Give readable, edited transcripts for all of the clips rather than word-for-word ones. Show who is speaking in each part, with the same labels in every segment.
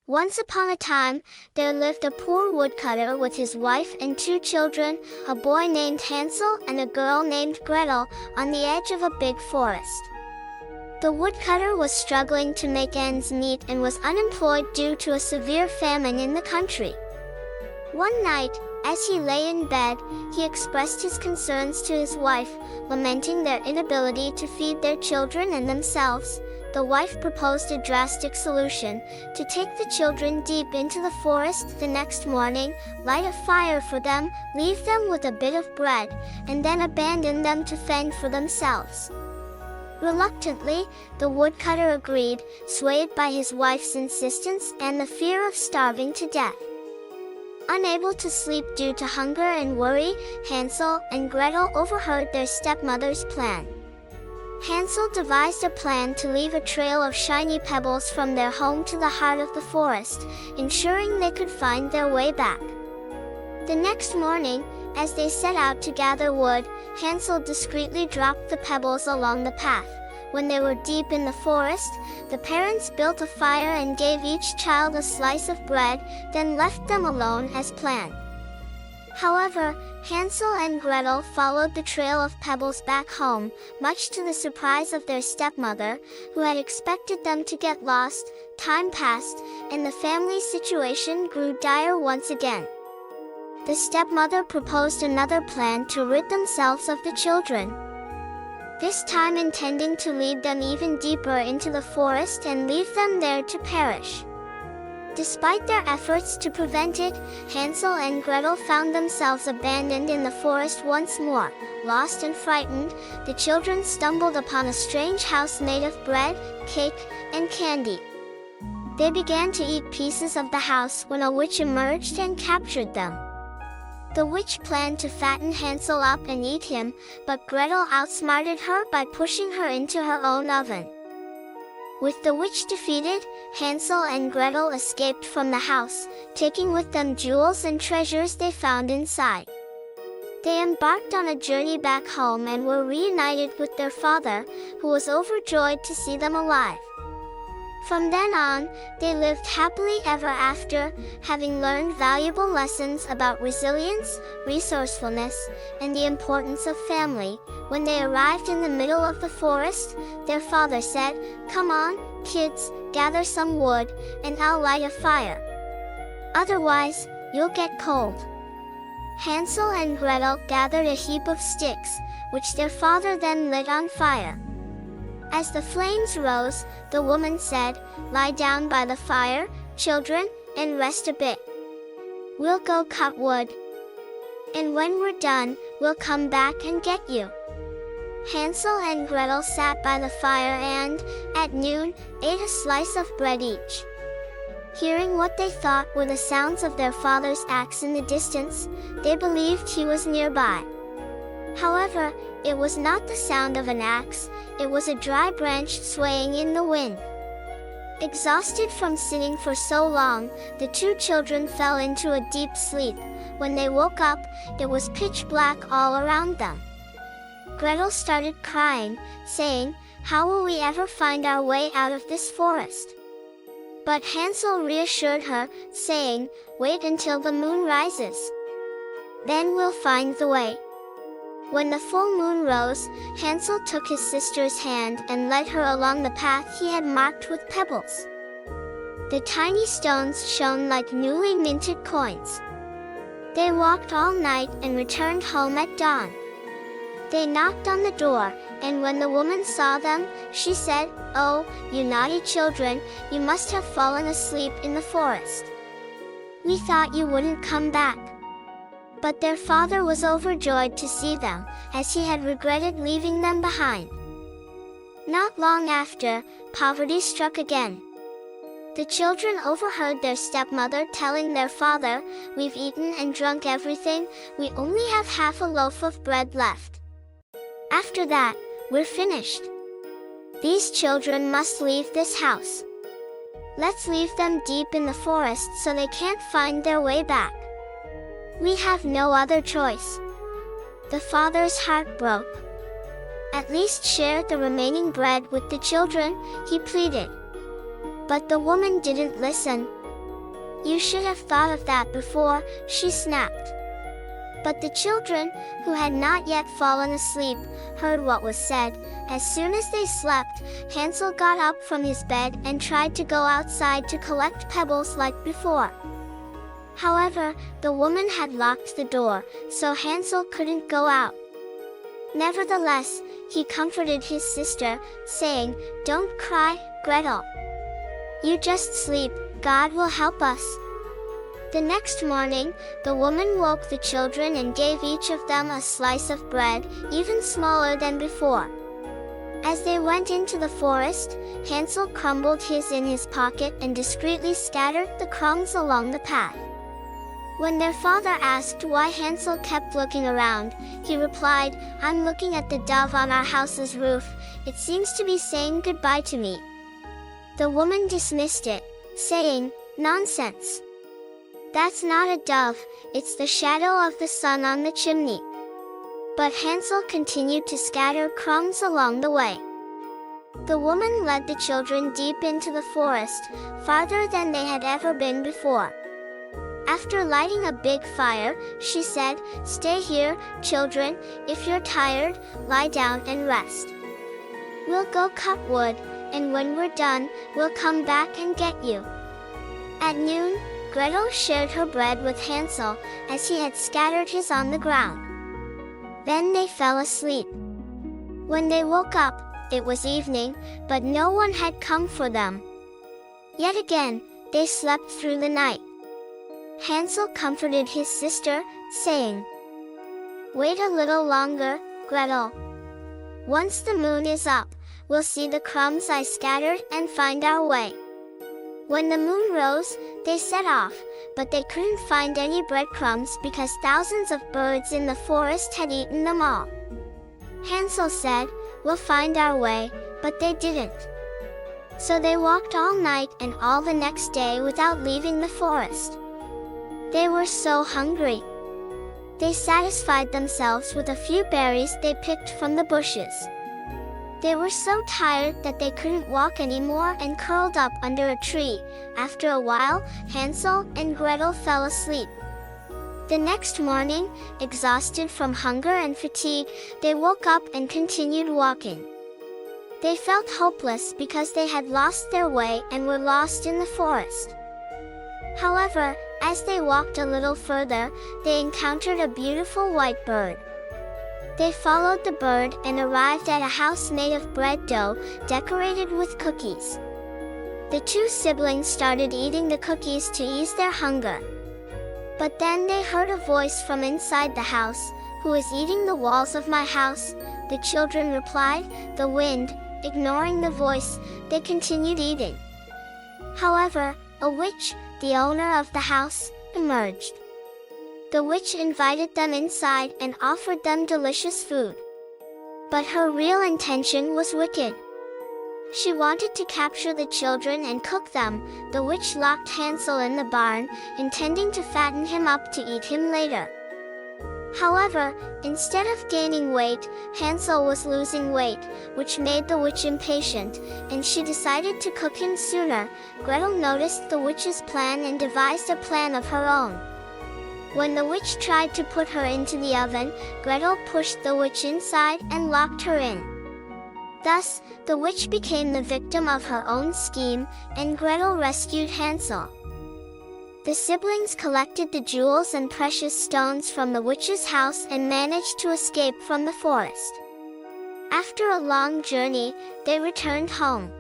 Speaker 1: Once upon a time, there lived a poor woodcutter with his wife and 2 children, a boy named Hansel and a girl named Gretel, on the edge of a big forest. The woodcutter was struggling to make ends meet and was unemployed due to a severe famine in the country. One night, as he lay in bed, he expressed his concerns to his wife, lamenting their inability to feed their children and themselves. The wife proposed a drastic solution: to take the children deep into the forest the next morning, light a fire for them, leave them with a bit of bread, and then abandon them to fend for themselves. Reluctantly, the woodcutter agreed, swayed by his wife's insistence and the fear of starving to death. Unable to sleep due to hunger and worry, Hansel and Gretel overheard their stepmother's plan. Hansel devised a plan to leave a trail of shiny pebbles from their home to the heart of the forest, ensuring they could find their way back. The next morning, as they set out to gather wood, Hansel discreetly dropped the pebbles along the path. When they were deep in the forest, the parents built a fire and gave each child a slice of bread, then left them alone as planned. However, Hansel and Gretel followed the trail of pebbles back home, much to the surprise of their stepmother, who had expected them to get lost. Time passed, and the family situation grew dire once again. The stepmother proposed another plan to rid themselves of the children, this time intending to lead them even deeper into the forest and leave them there to perish. Despite their efforts to prevent it, Hansel and Gretel found themselves abandoned in the forest once more. Lost and frightened, the children stumbled upon a strange house made of bread, cake, and candy. They began to eat pieces of the house when a witch emerged and captured them. The witch planned to fatten Hansel up and eat him, but Gretel outsmarted her by pushing her into her own oven. With the witch defeated, Hansel and Gretel escaped from the house, taking with them jewels and treasures they found inside. They embarked on a journey back home and were reunited with their father, who was overjoyed to see them alive. From then on, they lived happily ever after, having learned valuable lessons about resilience, resourcefulness, and the importance of family. When they arrived in the middle of the forest, their father said, "Come on, kids, gather some wood, and I'll light a fire. Otherwise, you'll get cold." Hansel and Gretel gathered a heap of sticks, which their father then lit on fire. As the flames rose, the woman said, "Lie down by the fire, children, and rest a bit. We'll go cut wood. And when we're done, we'll come back and get you." Hansel and Gretel sat by the fire and, at noon, ate a slice of bread each. Hearing what they thought were the sounds of their father's axe in the distance, they believed he was nearby. However, it was not the sound of an axe, it was a dry branch swaying in the wind. Exhausted from sitting for so long, the 2 children fell into a deep sleep. When they woke up, it was pitch black all around them. Gretel started crying, saying, "How will we ever find our way out of this forest?" But Hansel reassured her, saying, "Wait until the moon rises. Then we'll find the way." When the full moon rose, Hansel took his sister's hand and led her along the path he had marked with pebbles. The tiny stones shone like newly minted coins. They walked all night and returned home at dawn. They knocked on the door, and when the woman saw them, she said, "Oh, you naughty children, you must have fallen asleep in the forest. We thought you wouldn't come back." But their father was overjoyed to see them, as he had regretted leaving them behind. Not long after, poverty struck again. The children overheard their stepmother telling their father, "We've eaten and drunk everything, we only have half a loaf of bread left. After that, we're finished. These children must leave this house. Let's leave them deep in the forest so they can't find their way back. We have no other choice." The father's heart broke. "At least share the remaining bread with the children," he pleaded. But the woman didn't listen. "You should have thought of that before," she snapped. But the children, who had not yet fallen asleep, heard what was said. As soon as they slept, Hansel got up from his bed and tried to go outside to collect pebbles like before. However, the woman had locked the door, so Hansel couldn't go out. Nevertheless, he comforted his sister, saying, "Don't cry, Gretel. You just sleep, God will help us." The next morning, the woman woke the children and gave each of them a slice of bread, even smaller than before. As they went into the forest, Hansel crumbled his in his pocket and discreetly scattered the crumbs along the path. When their father asked why Hansel kept looking around, he replied, "I'm looking at the dove on our house's roof. It seems to be saying goodbye to me." The woman dismissed it, saying, "Nonsense. That's not a dove, it's the shadow of the sun on the chimney." But Hansel continued to scatter crumbs along the way. The woman led the children deep into the forest, farther than they had ever been before. After lighting a big fire, she said, "Stay here, children. If you're tired, lie down and rest. We'll go cut wood, and when we're done, we'll come back and get you." At noon, Gretel shared her bread with Hansel, as he had scattered his on the ground. Then they fell asleep. When they woke up, it was evening, but no one had come for them. Yet again, they slept through the night. Hansel comforted his sister, saying, "Wait a little longer, Gretel. Once the moon is up, we'll see the crumbs I scattered and find our way." When the moon rose, they set off, but they couldn't find any breadcrumbs because thousands of birds in the forest had eaten them all. Hansel said, "We'll find our way," but they didn't. So they walked all night and all the next day without leaving the forest. They were so hungry. They satisfied themselves with a few berries they picked from the bushes. They were so tired that they couldn't walk anymore and curled up under a tree. After a while, Hansel and Gretel fell asleep. The next morning, exhausted from hunger and fatigue, they woke up and continued walking. They felt hopeless because they had lost their way and were lost in the forest. However, as they walked a little further, they encountered a beautiful white bird. They followed the bird and arrived at a house made of bread dough, decorated with cookies. The two siblings started eating the cookies to ease their hunger. But then they heard a voice from inside the house, "Who is eating the walls of my house?" The children replied, "The wind." Ignoring the voice, they continued eating. However, a witch, the owner of the house, emerged. The witch invited them inside and offered them delicious food. But her real intention was wicked. She wanted to capture the children and cook them. The witch locked Hansel in the barn, intending to fatten him up to eat him later. However, instead of gaining weight, Hansel was losing weight, which made the witch impatient, and she decided to cook him sooner. Gretel noticed the witch's plan and devised a plan of her own. When the witch tried to put her into the oven, Gretel pushed the witch inside and locked her in. Thus, the witch became the victim of her own scheme, and Gretel rescued Hansel. The siblings collected the jewels and precious stones from the witch's house and managed to escape from the forest. After a long journey, they returned home.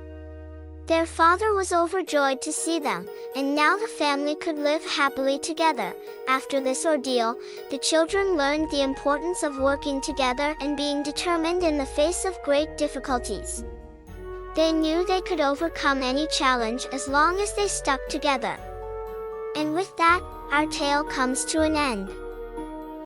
Speaker 1: Their father was overjoyed to see them, and now the family could live happily together. After this ordeal, the children learned the importance of working together and being determined in the face of great difficulties. They knew they could overcome any challenge as long as they stuck together. And with that, our tale comes to an end.